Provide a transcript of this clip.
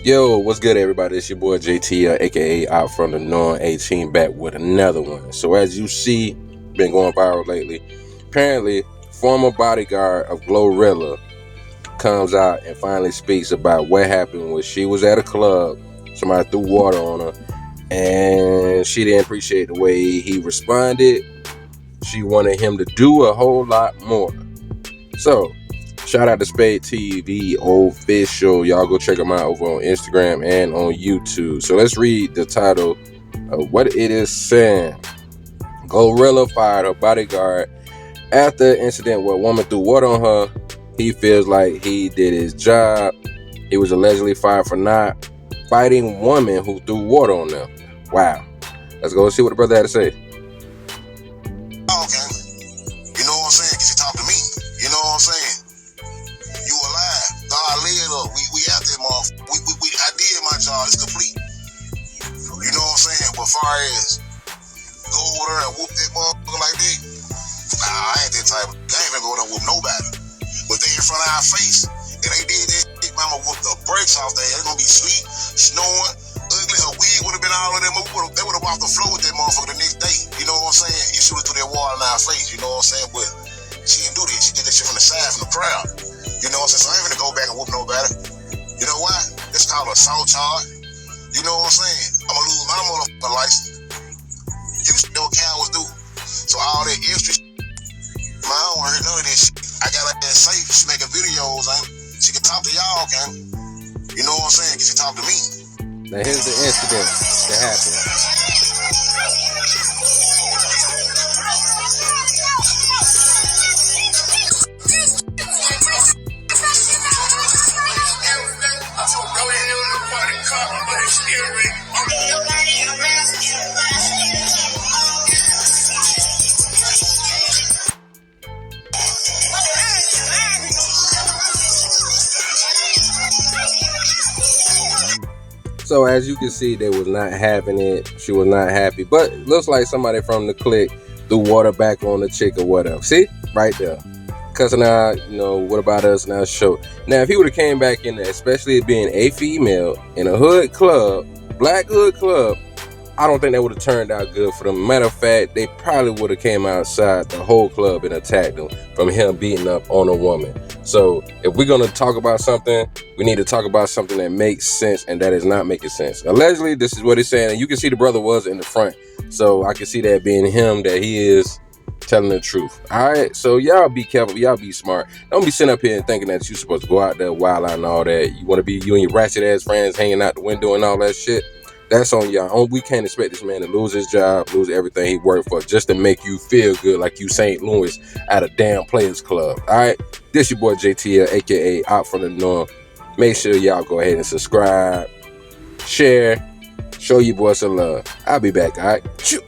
Yo, what's good, everybody? It's your boy JT, aka Out from the Norm 18, back with another one. So, as you see, been going viral lately. Apparently, former bodyguard of Glorilla comes out and finally speaks about what happened when she was at a club. Somebody threw water on her, and she didn't appreciate the way he responded. She wanted him to do a whole lot more. So, shout out to Spade TV Official. Y'all go check them out over on Instagram and on YouTube. So let's read the title of what it is saying. Glorilla fired her bodyguard after an incident where a woman threw water on her. He feels like he did his job. He was allegedly fired for not fighting women who threw water on them. Wow. Let's go see what the brother had to say. Okay. You know what I'm saying? Cause you talk to me. You know what I'm saying? You alive. God led up. We out there, motherfucker. I did my job. It's complete. You know what I'm saying? But far as go over there and whoop that motherfucker like that, nah, I ain't that type. I ain't gonna go there and whoop nobody. But they in front of our face, and they did that shit, mama whoop the brakes off there. It's gonna be sleep, snowing, ugly. Her wig would have been all of them. They would have walked the floor with that motherfucker the next day. You know what I'm saying? You should have threw that water in our face. You know what I'm saying? But she didn't do that. She did that shit from the side, from the crowd. You know what I'm saying? So I ain't gonna go back and whoop nobody. You know why? It's called assault charge. You know what I'm saying? I'm gonna lose my motherfucking license. You should know what cowards do. So all that extra shit, man, I don't wanna hear none of this shit. I got like that safe. She making videos, ain't she? Can talk to y'all, can? You know what I'm saying? Can she talk to me? Now here's the incident that happened. So as you can see, they was not having it. She was not happy. But it looks like somebody from the clique threw water back on the chick or whatever. See? Right there. Cussing out, what about us now? Show. Now, if he would have came back in there, especially it being a female in a hood club, black hood club, I don't think that would have turned out good for them. Matter of fact, they probably would have came outside the whole club and attacked them from him beating up on a woman. So if we're going to talk about something, we need to talk about something that makes sense and that is not making sense. Allegedly, this is what he's saying. And you can see the brother was in the front. So I can see that being him, that he is telling the truth. All right. So y'all be careful. Y'all be smart. Don't be sitting up here and thinking that you're supposed to go out there wild out and all that. You want to be you and your ratchet ass friends hanging out the window and all that shit. That's on y'all. We can't expect this man to lose his job, lose everything he worked for just to make you feel good like you St. Louis at a damn Players Club. All right? This your boy JTL, a.k.a. Out from the Norm. Make sure y'all go ahead and subscribe, share, show your boy some love. I'll be back, all right? Shoot.